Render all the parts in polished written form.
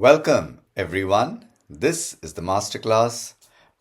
Welcome, everyone. This is the Masterclass.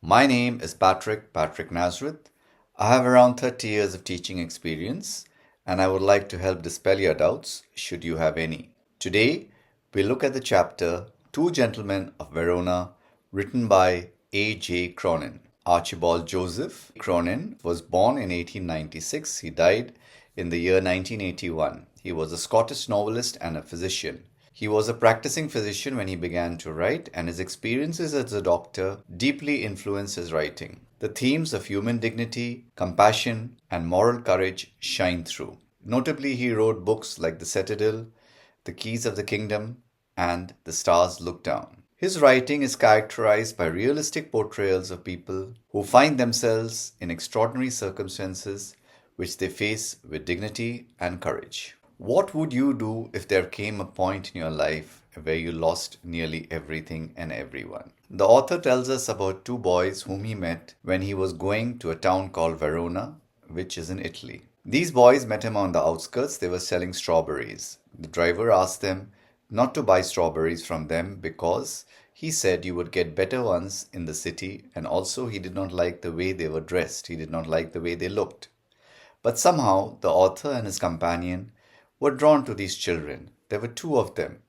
My name is Patricknazareth. I have around 30 years of teaching experience, and I would like to help dispel your doubts, should you have any. Today, we look at the chapter Two Gentlemen of Verona, written by A.J. Cronin. Archibald Joseph Cronin was born in 1896. He died in the year 1981. He was a Scottish novelist and a physician. He was a practicing physician when he began to write, and his experiences as a doctor deeply influenced his writing. The themes of human dignity, compassion, and moral courage shine through. Notably, he wrote books like The Citadel, The Keys of the Kingdom, and The Stars Look Down. His writing is characterized by realistic portrayals of people who find themselves in extraordinary circumstances which they face with dignity and courage. What would you do if there came a point in your life where you lost nearly everything and everyone? The author tells us about two boys whom he met when he was going to a town called Verona, which is in Italy. These boys met him on the outskirts. They were selling strawberries. The driver asked them not to buy strawberries from them because he said you would get better ones in the city, and also he did not like the way they were dressed. He did not like the way they looked. But somehow the author and his companion were drawn to these children. There were two of them.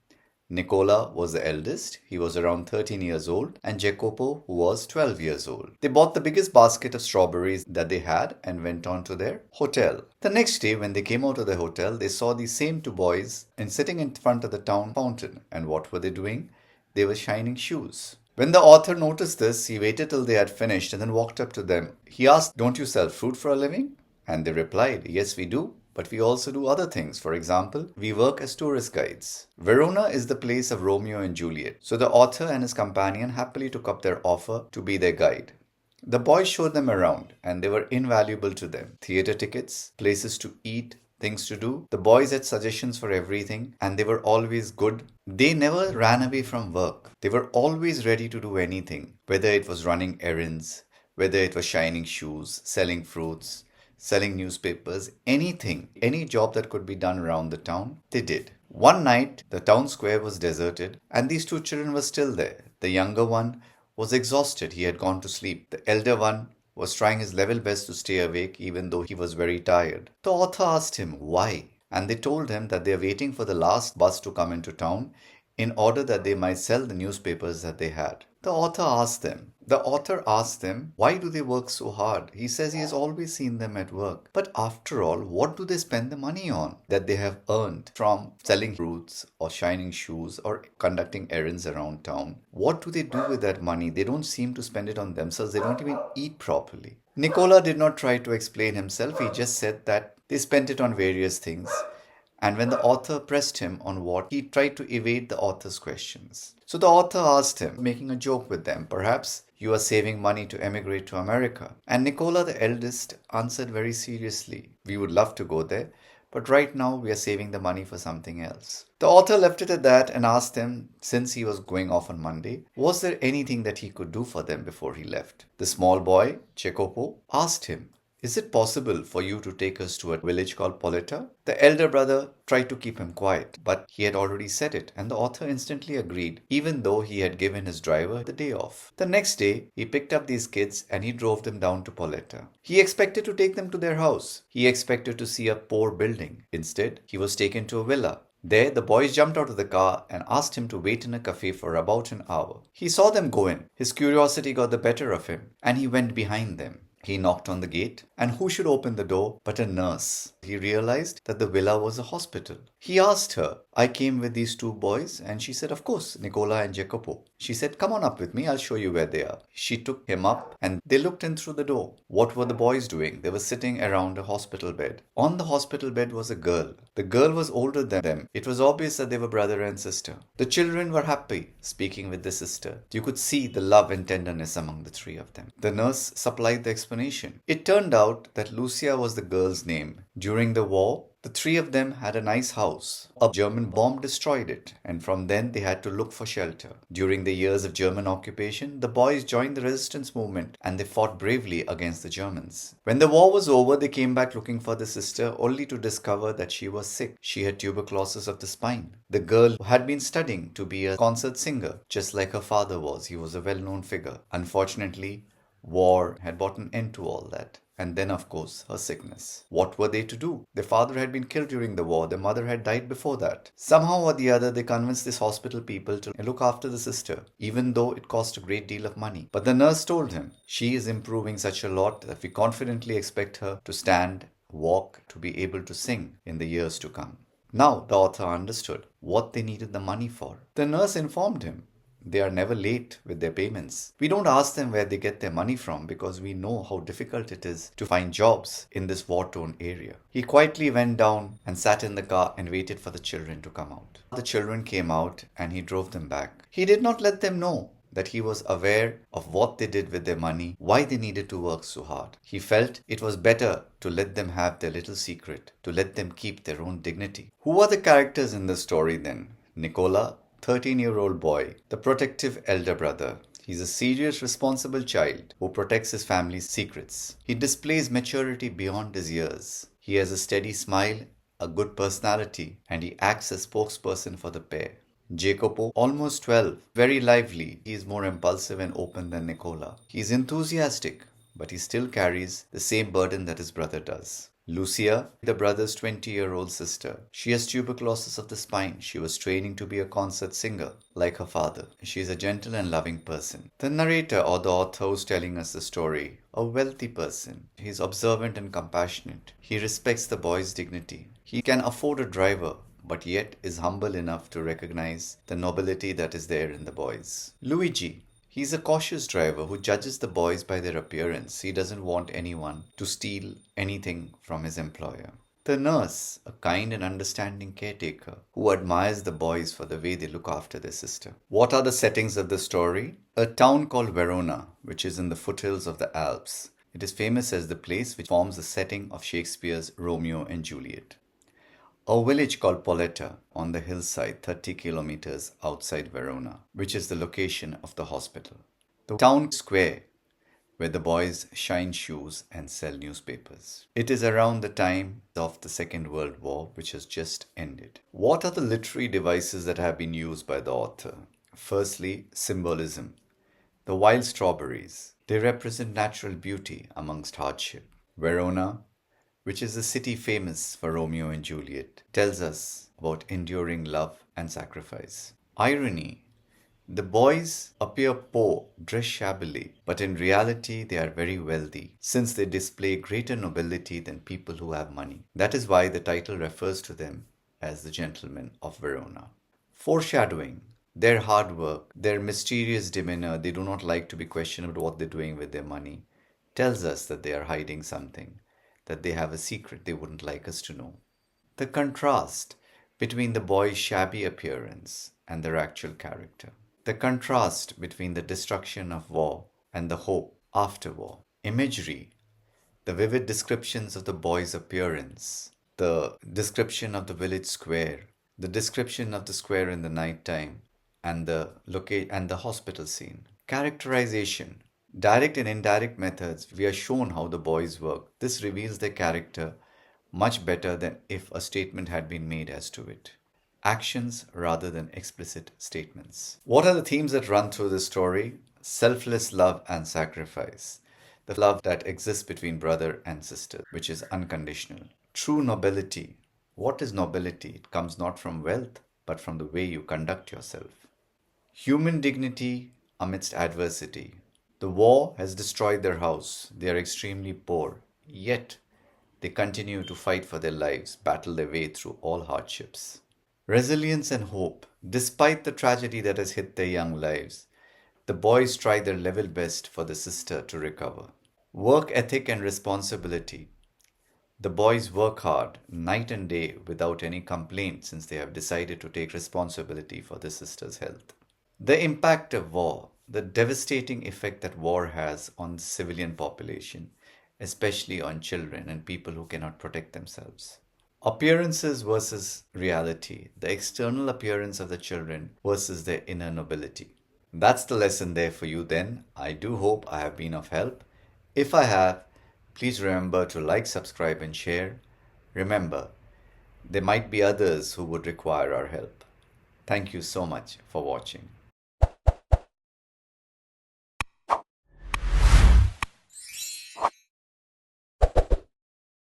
Nicola was the eldest. He was around 13 years old, and Jacopo, who was 12 years old. They bought the biggest basket of strawberries that they had and went on to their hotel. The next day, when they came out of the hotel, they saw these same two boys and sitting in front of the town fountain. And what were they doing? They were shining shoes. When the author noticed this, he waited till they had finished and then walked up to them. He asked, "Don't you sell fruit for a living?" And they replied, "Yes, we do. But we also do other things. For example, we work as tourist guides." Verona is the place of Romeo and Juliet. So the author and his companion happily took up their offer to be their guide. The boys showed them around, and they were invaluable to them. Theater tickets, places to eat, things to do. The boys had suggestions for everything, and they were always good. They never ran away from work. They were always ready to do anything, whether it was running errands, whether it was shining shoes, selling fruits, selling newspapers, anything, any job that could be done around the town, they did. One night, the town square was deserted, and these two children were still there. The younger one was exhausted. He had gone to sleep. The elder one was trying his level best to stay awake, even though he was very tired. The author asked him why, and they told him that they are waiting for the last bus to come into town in order that they might sell the newspapers that they had. The author asked them, why do they work so hard? He says he has always seen them at work. But after all, what do they spend the money on that they have earned from selling fruits or shining shoes or conducting errands around town? What do they do with that money? They don't seem to spend it on themselves. They don't even eat properly. Nicola did not try to explain himself. He just said that they spent it on various things. And when the author pressed him on what, he tried to evade the author's questions. So the author asked him, making a joke with them, "Perhaps you are saving money to emigrate to America." And Nicola, the eldest, answered very seriously, "We would love to go there, but right now we are saving the money for something else." The author left it at that and asked him, since he was going off on Monday, was there anything that he could do for them before he left? The small boy, Jacopo, asked him, "Is it possible for you to take us to a village called Poletta?" The elder brother tried to keep him quiet, but he had already said it, and the author instantly agreed, even though he had given his driver the day off. The next day, he picked up these kids and he drove them down to Poletta. He expected to take them to their house. He expected to see a poor building. Instead, he was taken to a villa. There, the boys jumped out of the car and asked him to wait in a cafe for about an hour. He saw them go in. His curiosity got the better of him, and he went behind them. He knocked on the gate, and who should open the door but a nurse? He realized that the villa was a hospital. He asked her, "I came with these two boys," and she said, "Of course, Nicola and Jacopo." She said, "Come on up with me, I'll show you where they are." She took him up, and they looked in through the door. What were the boys doing? They were sitting around a hospital bed. On the hospital bed was a girl. The girl was older than them. It was obvious that they were brother and sister. The children were happy, speaking with the sister. You could see the love and tenderness among the three of them. The nurse supplied the explanation. It turned out that Lucia was the girl's name. During the war, The three of them had a nice house. A German bomb destroyed it, and from then they had to look for shelter. During the years of German occupation, the boys joined the resistance movement and they fought bravely against the Germans. When the war was over, they came back looking for the sister only to discover that she was sick. She had tuberculosis of the spine. The girl had been studying to be a concert singer, just like her father was. He was a well-known figure. Unfortunately, war had brought an end to all that. And then, of course, her sickness. What were they to do? Their father had been killed during the war. Their mother had died before that. Somehow or the other, they convinced this hospital people to look after the sister, even though it cost a great deal of money. But the nurse told him, she is improving such a lot that we confidently expect her to stand, walk, to be able to sing in the years to come. Now, the author understood what they needed the money for. The nurse informed him they are never late with their payments. We don't ask them where they get their money from because we know how difficult it is to find jobs in this war-torn area. He quietly went down and sat in the car and waited for the children to come out. The children came out and he drove them back. He did not let them know that he was aware of what they did with their money, why they needed to work so hard. He felt it was better to let them have their little secret, to let them keep their own dignity. Who are the characters in this story then? Nicola, 13-year-old boy, the protective elder brother. He's a serious, responsible child who protects his family's secrets. He displays maturity beyond his years. He has a steady smile, a good personality, and he acts as spokesperson for the pair. Jacopo, almost 12, very lively. He is more impulsive and open than Nicola. He is enthusiastic, but he still carries the same burden that his brother does. Lucia, the brother's 20-year-old sister. She has tuberculosis of the spine. She was training to be a concert singer, like her father. She is a gentle and loving person. The narrator or the author who's telling us the story, a wealthy person. He is observant and compassionate. He respects the boy's dignity. He can afford a driver, but yet is humble enough to recognize the nobility that is there in the boys. Luigi. He's a cautious driver who judges the boys by their appearance. He doesn't want anyone to steal anything from his employer. The nurse, a kind and understanding caretaker who admires the boys for the way they look after their sister. What are the settings of the story? A town called Verona, which is in the foothills of the Alps. It is famous as the place which forms the setting of Shakespeare's Romeo and Juliet. A village called Poletta on the hillside 30 kilometers outside Verona, which is the location of the hospital. The town square where the boys shine shoes and sell newspapers. It is around the time of the Second World War, which has just ended. What are the literary devices that have been used by the author? Firstly, symbolism. The wild strawberries. They represent natural beauty amongst hardship. Verona, which is a city famous for Romeo and Juliet, tells us about enduring love and sacrifice. Irony. The boys appear poor, dress shabbily, but in reality they are very wealthy, since they display greater nobility than people who have money. That is why the title refers to them as the Gentlemen of Verona. Foreshadowing. Their hard work, their mysterious demeanor, they do not like to be questioned about what they're doing with their money, tells us that they are hiding something, that they have a secret they wouldn't like us to know. The contrast between the boy's shabby appearance and their actual character. The contrast between the destruction of war and the hope after war. Imagery. The vivid descriptions of the boy's appearance. The description of the village square. The description of the square in the night time. And the hospital scene. Characterization. Direct and indirect methods, we are shown how the boys work. This reveals their character much better than if a statement had been made as to it. Actions rather than explicit statements. What are the themes that run through the story? Selfless love and sacrifice. The love that exists between brother and sister, which is unconditional. True nobility. What is nobility? It comes not from wealth, but from the way you conduct yourself. Human dignity amidst adversity. The war has destroyed their house. They are extremely poor. Yet, they continue to fight for their lives, battle their way through all hardships. Resilience and hope. Despite the tragedy that has hit their young lives, the boys try their level best for the sister to recover. Work ethic and responsibility. The boys work hard, night and day, without any complaint since they have decided to take responsibility for the sister's health. The impact of war. The devastating effect that war has on the civilian population, especially on children and people who cannot protect themselves. Appearances versus reality, the external appearance of the children versus their inner nobility. That's the lesson there for you then. I do hope I have been of help. If I have, please remember to like, subscribe, and share. Remember, there might be others who would require our help. Thank you so much for watching.